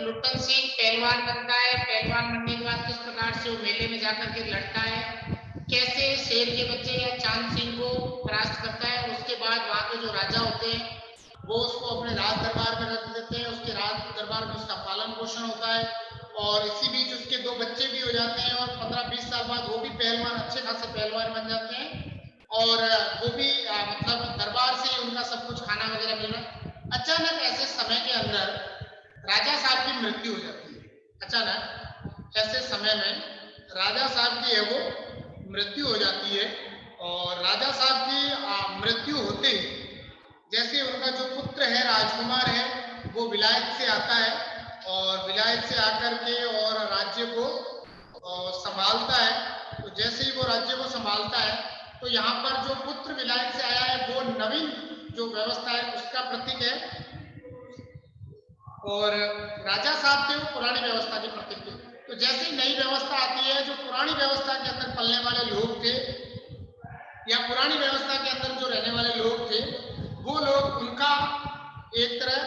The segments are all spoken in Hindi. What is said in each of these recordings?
लुट्टन सिंह पहलवान बनता है, पहलवान बनने के बाद किस प्रकार से वो मेले में जाकर के लड़ता है, कैसे शेर के बच्चे या चांद सिंह को परास्त करता है। उसके बाद वहाँ के जो राजा होते हैं वो उसको अपने राज दरबार में रख देते हैं, उसके राज दरबार में उसका पालन पोषण होता है और इसी बीच उसके 2 बच्चे भी हो जाते हैं और 15-20 साल बाद वो भी पहलवान, अच्छे खासे पहलवान बन जाते हैं और वो भी मतलब दरबार से ही उनका सब कुछ खाना वगैरह मिलना। अचानक ऐसे समय के अंदर राजा साहब की मृत्यु हो जाती है। अचानक ऐसे समय में राजा साहब की है वो मृत्यु हो जाती है और राजा साहब की मृत्यु होते ही जैसे उनका जो पुत्र है राजकुमार है वो विलायत से आता है और विलायत से आकर के और राज्य को संभालता है। तो जैसे ही वो राज्य को संभालता है तो यहाँ पर जो पुत्र विलायत से आया है वो नवीन जो व्यवस्था है उसका प्रतीक है और राजा साहब थे वो पुरानी व्यवस्था के प्रतीक थे। तो जैसे ही नई व्यवस्था आती है, जो पुरानी व्यवस्था के अंदर पलने वाले लोग थे या पुरानी व्यवस्था के अंदर जो रहने वाले लोग थे वो लोग उनका एक तरह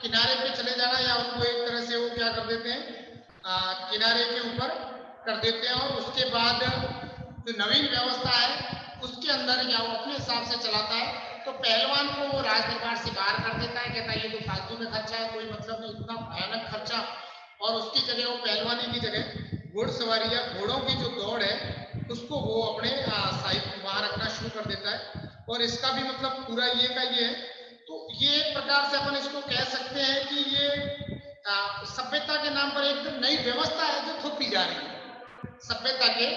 किनारे पे चले जाना या उनको एक तरह से वो क्या कर देते हैं किनारे के ऊपर कर देते हैं और उसके बाद जो नवीन व्यवस्था है उसके अंदर या वो अपने हिसाब से चलाता है। तो पहलवान को वो राज दरबार से बाहर कर देता है, कहता है ये तो फालतू में खर्चा है, कोई मतलब नहीं, इतना भयानक खर्चा। और उसकी जगह वो पहलवानी की जगह घुड़सवारी या घोड़ों की जो दौड़ है उसको वो अपने साहित्य वहां रखना शुरू कर देता है और इसका भी मतलब पूरा ये का ये है। तो ये एक प्रकार से अपन इसको कह सकते हैं कि ये सभ्यता के नाम पर एक नई व्यवस्था है जो थोपी जा रही है। सभ्यता के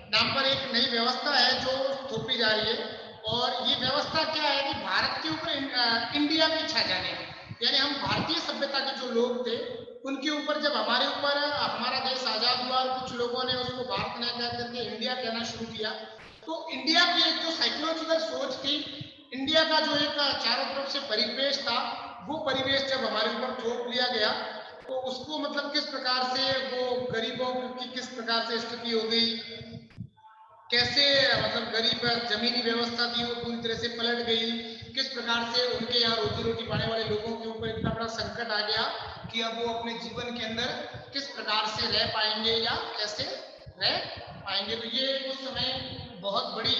नाम पर एक नई व्यवस्था है जो थोपी जा रही है और ये व्यवस्था क्या है कि भारत के ऊपर इंडिया की छा जाने, यानी हम भारतीय सभ्यता के जो लोग थे उनके ऊपर जब हमारे ऊपर हमारा देश आजाद हुआ और कुछ लोगों ने उसको भारत नहीं कह करके इंडिया कहना शुरू किया, तो इंडिया की एक जो साइकोलॉजिकल सोच थी, इंडिया का जो एक चारों तरफ से परिवेश था, वो परिवेश जब हमारे ऊपर थोप लिया गया तो उसको मतलब किस प्रकार से वो गरीबों की किस प्रकार से स्थिति हो गई, कैसे मतलब गरीब जमीनी व्यवस्था थी वो पूरी तरह से पलट गई, किस प्रकार से उनके यहाँ रोजी रोटी पाने वाले लोगों के ऊपर इतना बड़ा संकट आ गया कि अब वो अपने जीवन के अंदर किस प्रकार से रह पाएंगे या कैसे रह पाएंगे। तो ये उस समय बहुत बड़ी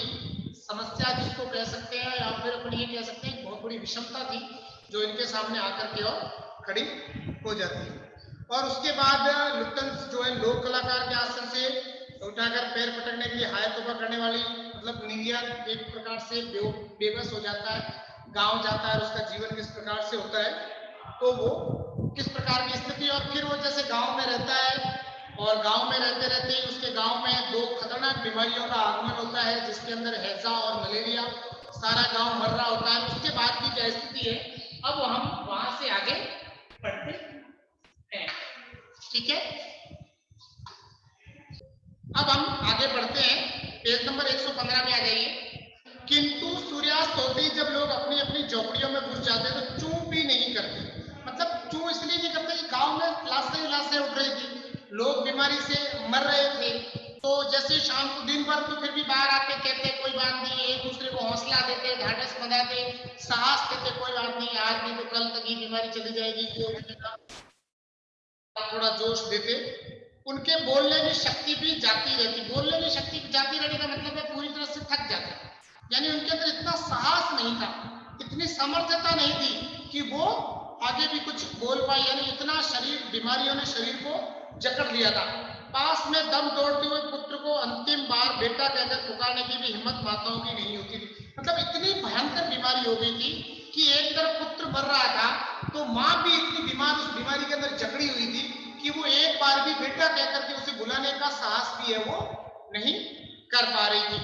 समस्या जिसको कह सकते हैं या फिर अपन ये कह सकते हैं बहुत बड़ी विषमता थी जो इनके सामने आकर के और खड़ी हो जाती है। और उसके बाद लुट्टन जो है लोक कलाकार के आसन से उठाकर पैर पटकने के लिए हाय तोबा करने वाली मतलब निंदिया एक प्रकार से बेबस हो जाता है, गांव जाता है, उसका जीवन किस प्रकार से होता है, तो वो किस प्रकार की स्थिति और फिर वो जैसे गांव में रहता है और गांव में रहते रहते ही उसके गांव में 2 खतरनाक बीमारियों का आगमन होता है जिसके अंदर हैजा और मलेरिया, सारा गांव मर रहा होता है। उसके बाद की क्या स्थिति है अब हम वहां से आगे बढ़ते हैं, ठीक है। अब हम आगे बढ़ते हैं, पेज नंबर 115 में आ जाइए। किंतु सूर्यास्त होते ही जब लोग अपनी अपनी झोपड़ियों में घुस जाते तो चूं भी नहीं करते। मतलब चूं इसलिए नहीं करते कि गांव में लाशें उठ रही थी, लोग बीमारी से मर रहे थे, तो जैसे शाम को दिन भर तो फिर भी बाहर आके कहते कोई बात नहीं, एक दूसरे को हौसला देते, ढाढ़स बंधाते, साहस देते, कोई बात नहीं, आज नहीं तो कल तक ये बीमारी चली जाएगी, थोड़ा जोश देते। उनके बोलने की शक्ति भी जाती रहती, बोलने की शक्ति जाती रहने का मतलब है पूरी तरह से थक जाते, यानी उनके अंदर इतना साहस नहीं था, इतनी समर्थता नहीं थी कि वो आगे भी कुछ बोल पाए, यानी इतना शरीर बीमारियों ने शरीर को जकड़ लिया था। पास में दम तोड़ते हुए पुत्र को अंतिम बार बेटा कहकर पुकारने की भी हिम्मत माताओं की नहीं होती थी। मतलब इतनी भयंकर बीमारी हो गई थी कि एक तरफ पुत्र मर रहा था तो माँ भी इतनी बीमार उस बीमारी के अंदर जकड़ी हुई थी कि वो एक बार भी बेटा कहकर के उसे बुलाने का साहस भी है वो नहीं कर पा रही थी।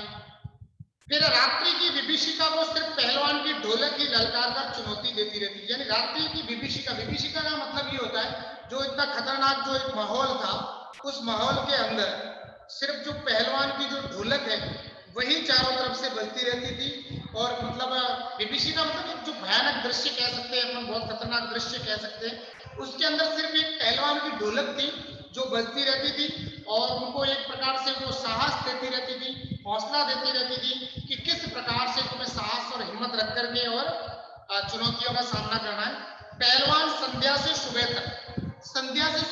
फिर रात्रि की विभीषिका को सिर्फ पहलवान की ढोलक ही ललकार कर चुनौती देती रहती, यानी रात्रि की विभीषिका, विभीषिका का मतलब ये होता है जो इतना खतरनाक जो एक माहौल था उस माहौल के अंदर सिर्फ जो पहलवान की जो ढोलक है वही चारों तरफ से बजती रहती थी। और मतलब विभीषिका मतलब एक जो भयानक दृश्य कह सकते हैं अपन, बहुत खतरनाक दृश्य कह सकते हैं, उसके अंदर सिर्फ एक पहलवान की ढोलक थी जो बजती रहती थी और उनको एक प्रकार से वो साहस देती रहती थी, हौसला देती रहती थी कि किस प्रकार से तुम्हें साहस और हिम्मत रख करके और चुनौतियों का सामना करना है। पहलवान संध्या से सुबह तक, संध्या से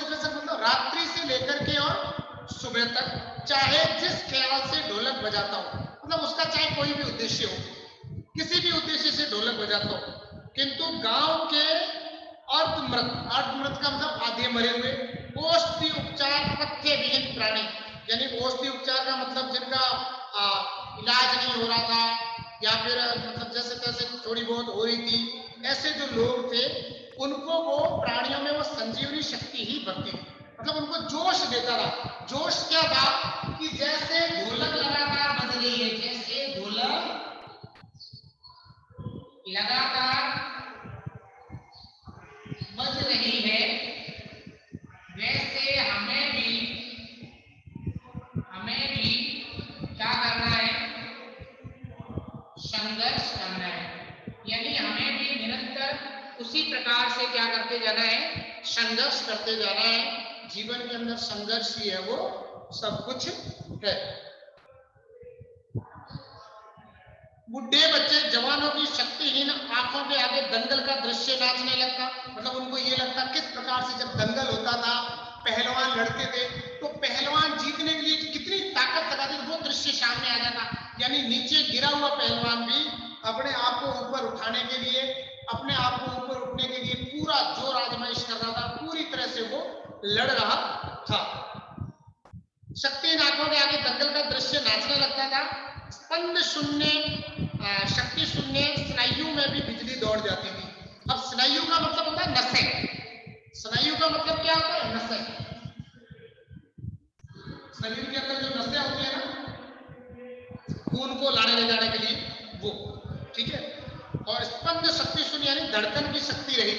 सुबह तक, चाहे जिस ख्याल से ढोलक बजाता हो, मतलब उसका चाहे कोई भी उद्देश्य हो, किसी भी उद्देश्य से ढोलक बजाता हो, किंतु गांव के अर्धमृत, अर्धमृत का मतलब आधे मरे हुए, औषधि उपचार पथ्य विहीन प्राणी, यानी औषधि उपचार का मतलब जिनका इलाज नहीं हो रहा था या फिर मतलब जैसे तैसे थोड़ी बहुत हो रही थी, ऐसे जो लोग थे उनको वो प्राणियों में वो संजीवनी शक्ति ही भरती थी, मतलब उनको जोश देता था। जोश क्या था कि जैसे ढोलक लगातार बज रही है, जैसे ढोलक लगातार बज रही है, वैसे हमें भी क्या करना है, संघर्ष करना है, यानी हमें भी निरंतर उसी प्रकार से क्या करते जाना है, संघर्ष करते जाना है। जीवन के अंदर संघर्ष ही है वो सब कुछ है। बुढ़े बच्चे जवानों की शक्तिहीन आंखों के आगे दंगल का दृश्य नाचने लगता, मतलब उनको ये लगता किस प्रकार से जब दंगल होता था, पहलवान लड़ते थे, तो पहलवान जीतने के लिए कितनी ताकत लगाते थे, वो दृश्य सामने आ जाता। यानी नीचे गिरा हुआ पहलवान भी अपने आप को ऊपर उठाने के लिए, अपने आप को ऊपर उठने के लिए पूरा जोर आजमाइश कर रहा था, पूरी तरह से वो लड़ रहा था। शक्तिहीन आंखों के आगे दंगल का दृश्य नाचने लगता था। स्पंद शून्य, शक्ति शून्य स्नायु में भी बिजली दौड़ जाती थी। अब स्नायु का मतलब होता है नसें, स्नायु का मतलब क्या होता है, नसें। शरीर के अंदर जो नसें होती है ना, खून को लाने ले जाने के लिए, वो ठीक है। और स्पंद शक्ति शून्य यानी धड़कन की शक्ति रही,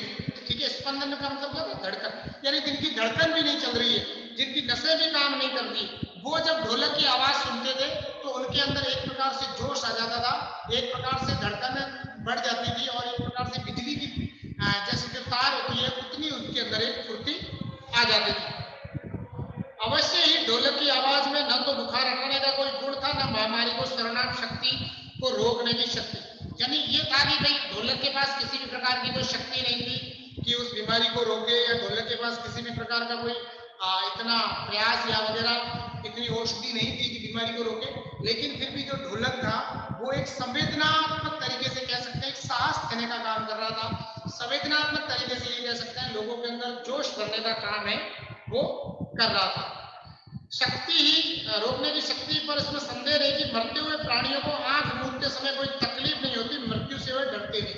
ठीक है। स्पंदन का मतलब क्या होता है, धड़कन, यानी जिनकी धड़कन भी नहीं चल रही है, जिनकी नसें भी काम नहीं करती, वो जब ढोलक की आवाज सुनते थे तो उनके अंदर एक प्रकार से जोश आ जाता था, एक प्रकार से धड़कन बढ़ जाती थी और एक प्रकार से बिजली की जैसे जो तार होती है उतनी उनके अंदर एक फुर्ती आ जाती थी। अवश्य ही ढोलक की आवाज में न तो बुखार हटाने का कोई गुण था, न महामारी को शरणार्थ शक्ति को रोकने की शक्ति। यानी ये था कि भाई ढोलक के पास किसी भी प्रकार की कोई शक्ति नहीं थी कि उस बीमारी को रोके, या ढोलक के पास किसी भी प्रकार का कोई इतना प्रयास या वगैरह इतनी औषधि नहीं थी कि बीमारी को रोके। लेकिन फिर भी जो ढोलक था वो एक संवेदनात्मक तरीके से कह सकते हैं, एक साहस देने का काम कर रहा था, संवेदनात्मक तरीके से ये कह सकते हैं लोगों के अंदर जोश भरने का काम है वो कर रहा था। शक्ति ही रोकने की शक्ति पर इसमें संदेह नहीं कि मरते हुए प्राणियों को आंख मूंदते समय कोई तकलीफ नहीं होती, मृत्यु से वे डरते नहीं,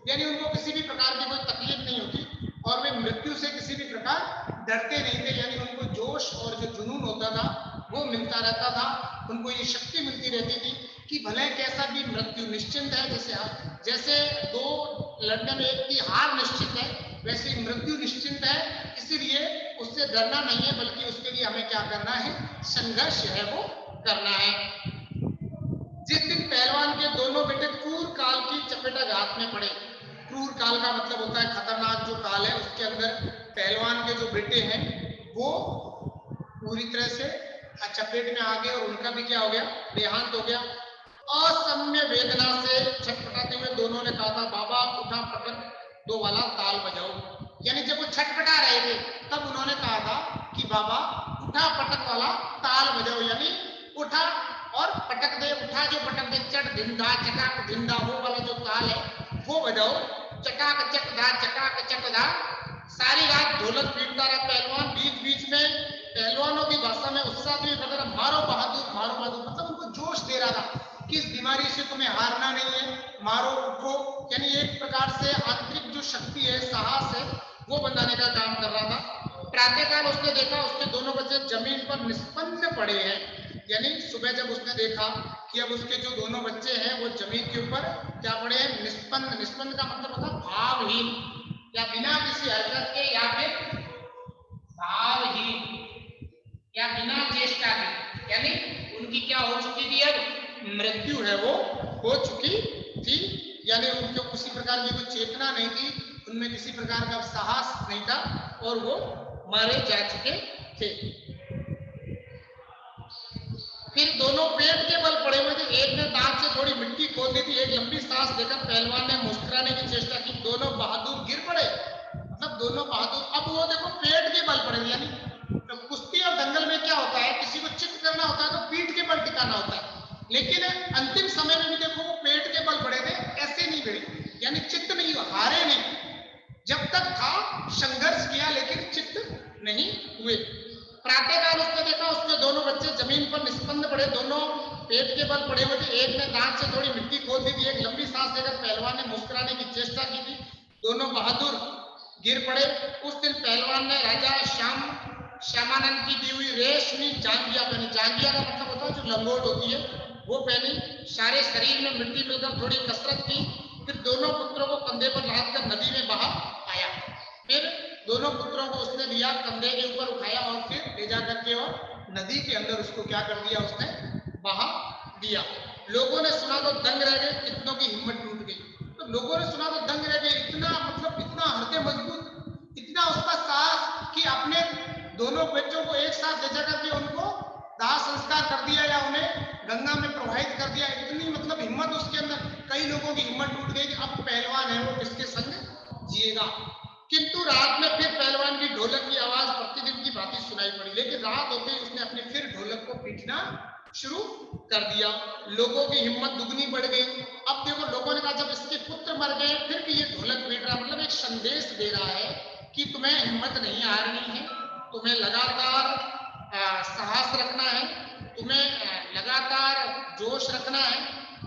यानी उनको किसी भी प्रकार की कोई तकलीफ नहीं होती और वे मृत्यु से किसी भी प्रकार डरते नहीं थे। यानी उनको जोश और जो जुनून होता था वो मिलता रहता था, उनको ये शक्ति मिलती रहती थी कि भले कैसा भी मृत्यु निश्चिंत है, जैसे दो लड़ने में एक की हार निश्चित है, वैसे मृत्यु निश्चिंत है, इसीलिए उससे डरना नहीं है, बल्कि उसके लिए हमें क्या करना है, संघर्ष है वो करना है। जिस दिन पहलवान के दोनों बेटे क्रूर काल की चपेटाघात में पड़े, क्रूर काल का मतलब होता है खतरनाक जो काल है, उसके अंदर पहलवान के जो बेटे हैं वो पूरी तरह से चपेट में आ गए और उनका भी क्या हो गया, देहांत हो गया। असम्य वेदना से छटपटाते हुए दोनों ने कहा था, बाबा उठा पटक दो वाला ताल बजाओ। यानी जब वो छटपटा रहे थे तब उन्होंने कहा था कि बाबा उठा पटक वाला ताल बजाओ, यानी उठा और पटक दे, उठा जो पटक दे, चट धिंदा चटाक धिंदा, वो वाला जो ताल है वो बजाओ, चटाक चकदा चटाक चकदा। सारी रात ढोलक पीटता रहा पहलवान, बीच बीच में पहलवानों की भाषा में उत्साह भी बता, मारो बहादुर मारो बहादुर, मतलब उनको जोश दे रहा था कि इस बीमारी से तुम्हें हारना नहीं है, मारो उठो, यानी एक प्रकार से आंतरिक जो शक्ति है, साहस है, वो बनाने का काम कर रहा था। प्रातःकाल उसने देखा उसके दोनों बच्चे जमीन पर निष्पन्न पड़े हैं, यानी सुबह जब उसने देखा कि अब उसके जो दोनों बच्चे हैं वो जमीन के ऊपर क्या पड़े हैं, निष्पन्न। निष्पन्न का मतलब होता है भावहीन, या बिना किसी हरकत के, या फिर भावहीन, या बिना चेष्टा के, यानी उनकी क्या हो चुकी थी, अब मृत्यु है वो हो चुकी थी, यानी उनको किसी प्रकार की कोई चेतना नहीं थी, उनमें किसी प्रकार का साहस नहीं था और वो मारे जा चुके थे। फिर दोनों पेट के बल पड़े हुए थे, एक ने दांत से थोड़ी मिट्टी खोद दी थी, एक लंबी सांस देकर पहलवान ने मुस्कुराने की चेष्टा की, दोनों बहादुर गिर पड़े, मतलब दोनों बहादुर। अब वो देखो पेट के बल पड़े, यानी कुश्ती और दंगल में क्या होता है, किसी को लेकिन अंतिम समय में भी देखो वो पेट के बल बढ़े थे, ऐसे नहीं बढ़े, यानी चित्त नहीं हुआ, हारे नहीं, जब तक था संघर्ष किया लेकिन चित्त नहीं हुए। प्रातःकाल उसने देखा उसके दोनों बच्चे जमीन पर निस्पंद पड़े, दोनों पेट के बल पड़े हुए थे, एक ने दांत से थोड़ी मिट्टी खोद दी थी, एक लंबी सांस लेकर पहलवान ने मुस्कुराने की चेष्टा की थी, दोनों बहादुर गिर पड़े। उस दिन पहलवान ने राजा श्यामानंद की दी हुई रेशमी जांघिया पहनी, जांघिया का मतलब होता है जो लंगोट होती है वो पहनी, सारे शरीर में मिट्टी मिलकर थोड़ी कसरत की, फिर दोनों पुत्रों को कंधे पर लादकर नदी में बहा आया। फिर दोनों पुत्रों को उसने लिया, कंधे के ऊपर उठाया और फिर ले जा करके और नदी के अंदर उसको क्या कर दिया, उसने बहा दिया। लोगों ने सुना तो दंग रह गए, कितनों की हिम्मत टूट गई। तो लोगों ने सुना तो दंग रह गए, इतना मतलब इतना हृदय मजबूत, इतना उसका साहस कि अपने दोनों बच्चों को एक साथ ले जाकर के उनको दाह संस्कार कर दिया या उन्हें गंगा में प्रवाहित कर दिया। इतनी मतलब हिम्मत उसके अंदर, कई लोगों की हिम्मत टूट गई कि अब पहलवान है वो किसके संग जिएगा। किंतु रात में फिर पहलवान की ढोलक की आवाज प्रतिदिन की भांति सुनाई पड़ी, लेकिन रात होते ही उसने अपने फिर ढोलक को पीटना शुरू कर दिया। लोगों की हिम्मत दुगनी बढ़ गई। अब देखो लोगों ने कहा जब इसके पुत्र मर गए फिर भी ये ढोलक पीट रहा, मतलब एक संदेश दे रहा है कि तुम्हें हिम्मत नहीं हारनी है, तुम्हें लगातार साहस रखना है, तुम्हें लगातार जोश रखना है,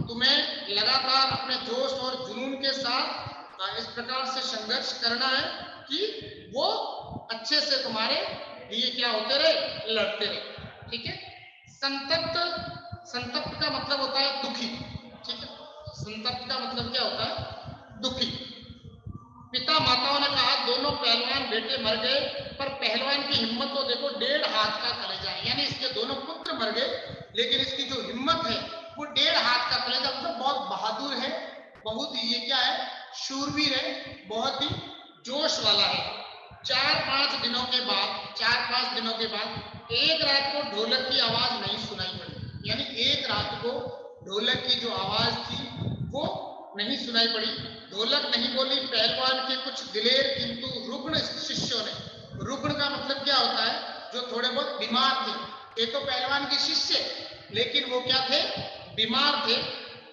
तुम्हें लगातार अपने जोश और जुनून के साथ इस प्रकार से संघर्ष करना है कि वो अच्छे से तुम्हारे लिए क्या होते रहे, लड़ते रहे। ठीक है। संतप्त, संतप्त का मतलब होता है दुखी। ठीक है, संतप्त का मतलब क्या होता है, दुखी। पिता माताओं ने कहा दोनों पहलवान बेटे मर गए, पर पहलवान की हिम्मत तो देखो 1.5 हाथ का कलेजा है, यानी इसके दोनों पुत्र मर गए लेकिन इसकी जो हिम्मत है वो 1.5 हाथ का कलेजा, मतलब बहुत बहादुर है, बहुत ही ये क्या है, शूरवीर है, बहुत ही जोश वाला है। 4-5 दिनों के बाद एक रात को ढोलक की आवाज नहीं सुनाई पड़ी, यानी एक रात को ढोलक की जो आवाज थी वो नहीं सुनाई पड़ी, ढोलक नहीं बोली। पहलवान के कुछ दिलेर किंतु रुग्ण शिष्यों ने, रुग्ण का मतलब क्या होता है, जो थोड़े बहुत बीमार थे, ये तो पहलवान के शिष्य लेकिन वो क्या थे, बीमार थे,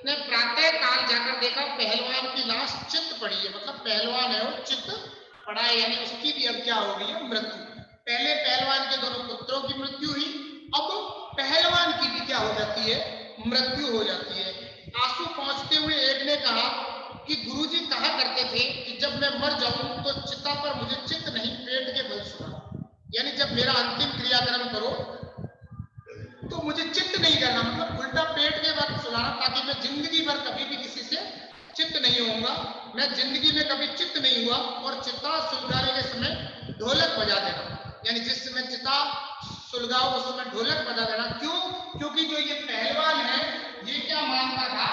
ने प्रातः काल जाकर देखा पहलवान की लाश चित पड़ी है, मतलब पहलवान है वो चित पड़ा है, यानी उसकी भी अब क्या हो गई है, मृत्यु। पहले पहलवान के दोनों पुत्रों की मृत्यु हुई, अब पहलवान की भी क्या हो जाती है, मृत्यु हो जाती है। आंसू पहुंचते हुए एक ने कहा कि गुरुजी कहा करते थे कि जब मैं मर जाऊं तो चिता पर मुझे चित्त नहीं पेट के बल सुना, यानी जब मेरा अंतिम क्रियाक्रम करो तो मुझे चित्त नहीं करना, मतलब उल्टा पेट के बल सुनाना, ताकि मैं जिंदगी भर कभी भी किसी से चित्त नहीं होऊंगा, मैं जिंदगी में कभी चित्त नहीं हुआ। और चिता सुलगाने के समय ढोलक बजा देना, यानी जिस समय चिता सुलगाओ उस समय ढोलक बजा देना। क्यों? क्योंकि जो ये पहलवान है ये क्या मानता था,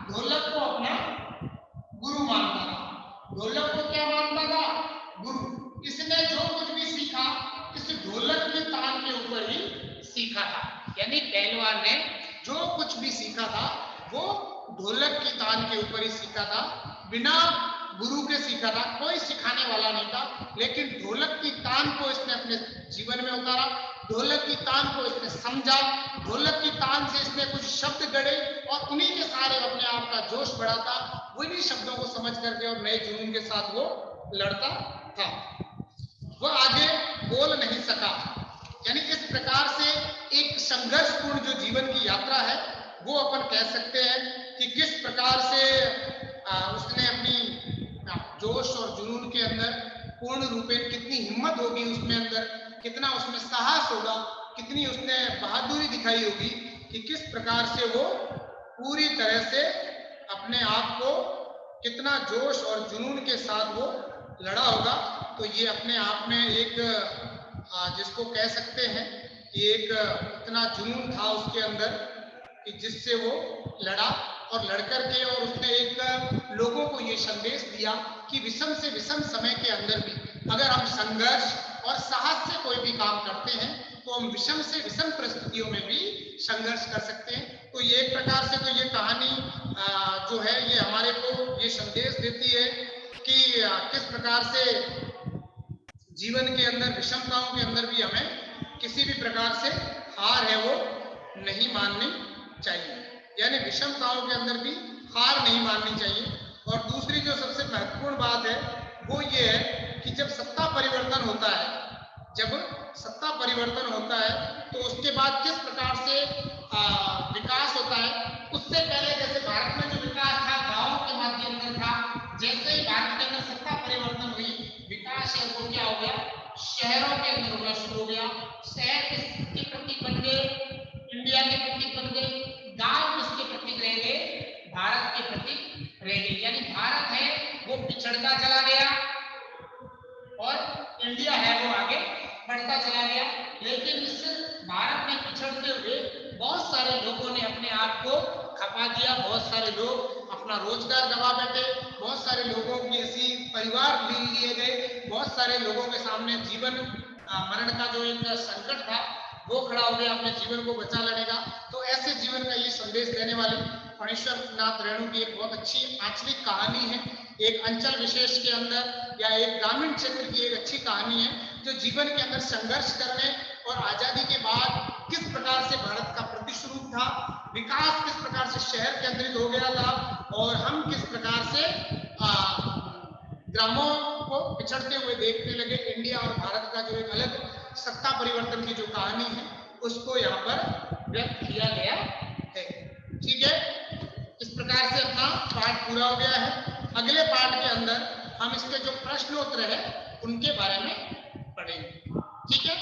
ढोलक को अपना गुरु मानता था। ढोलक को क्या मानता था, गुरु। इसने जो कुछ भी सीखा इस ढोलक की तान के ऊपर ही सीखा था, यानी पहलवान ने जो कुछ भी सीखा था वो ढोलक की तान के ऊपर ही सीखा था, बिना गुरु के सीखा था, कोई सिखाने वाला नहीं था, लेकिन ढोलक की तान को इसने अपने जीवन में उतारा, ढोलक की तान को इसने समझा, ढोलक की तान से इसने कुछ शब्द गढ़े और उन्हीं के सारे अपने आप का जोश बढ़ाता, वही शब्दों को समझ करके और नए जुनून के साथ वो लड़ता था। वह आगे बोल नहीं सका, यानी इस प्रकार से एक संघर्षपूर्ण जो जीवन की यात्रा है वो अपन कह सकते हैं कि किस प्रकार से उसने अपनी जोश और जुनून के अंदर पूर्ण रूपेण कितनी हिम्मत होगी उसमें अंदर, कितना उसमें साहस होगा, कितनी उसने बहादुरी दिखाई होगी कि किस प्रकार से वो पूरी तरह से अपने आप को कितना जोश और जुनून के साथ वो लड़ा होगा। तो ये अपने आप में एक जिसको कह सकते हैं कि एक इतना जुनून था उसके अंदर कि जिससे वो लड़ा और लड़कर के और उसने एक लोगों को ये संदेश दिया कि विषम से विषम समय के अंदर भी अगर हम संघर्ष और साहस से कोई भी काम करते हैं तो हम विषम से विषम परिस्थितियों में भी संघर्ष कर सकते हैं। तो ये एक प्रकार से तो ये कहानी जो है ये हमारे को ये संदेश देती है कि किस प्रकार से जीवन के अंदर विषमताओं के अंदर भी हमें किसी भी प्रकार से हार है वो नहीं माननी चाहिए। यानी विषमताओं के अंदर भी हार नहीं माननी चाहिए। और दूसरी जो सबसे महत्वपूर्ण बात है वो ये है कि जब सत्ता परिवर्तन होता है, जब सत्ता परिवर्तन होता है तो उसके बाद किस प्रकार से विकास होता है। उससे पहले जैसे भारत में जो विकास था गांवों के माध्यम से था, जैसे ही भारत के अंदर सत्ता परिवर्तन हुई, विकास है वो क्या हो गया, शहरों के अंदर होना शुरू हो गया। शहर किसके प्रतीक बन गए, इंडिया के प्रतीक बन गए। गांव किसके प्रतीक रह गए, भारत के प्रतीक रह गए। यानी भारत है वो पिछड़ता चला गया और इंडिया है वो आगे बढ़ता चला गया। लेकिन इस भारत में पिछड़ते हुए बहुत सारे लोगों ने अपने आप को खपा दिया, बहुत सारे लोग अपना रोजगार गवा बैठे, बहुत सारे लोगों की ऐसी परिवार ले लिए गए, बहुत सारे लोगों के सामने जीवन मरण का जो एक संकट था वो खड़ा हो गया, अपने जीवन को बचा लेने का। तो ऐसे जीवन का ये संदेश देने वाली फणीश्वर नाथ रेणु की एक बहुत अच्छी आंचलिक कहानी है, एक अंचल विशेष के अंदर या एक ग्रामीण क्षेत्र की एक अच्छी कहानी है, जो जीवन के अंदर संघर्ष करने और आजादी के बाद किस प्रकार से भारत का प्रतिशरूप था, विकास किस प्रकार से शहर केंद्रित हो गया था और हम किस प्रकार से ग्रामों को पिछड़ते हुए देखने लगे। इंडिया और भारत का जो एक अलग सत्ता परिवर्तन की जो कहानी है उसको यहाँ पर व्यक्त किया गया है। ठीक है, इस प्रकार से अपना पाठ पूरा हो गया है। अगले पाठ के अंदर हम इसके जो प्रश्नोत्तर है उनके बारे में पढ़ेंगे। ठीक है,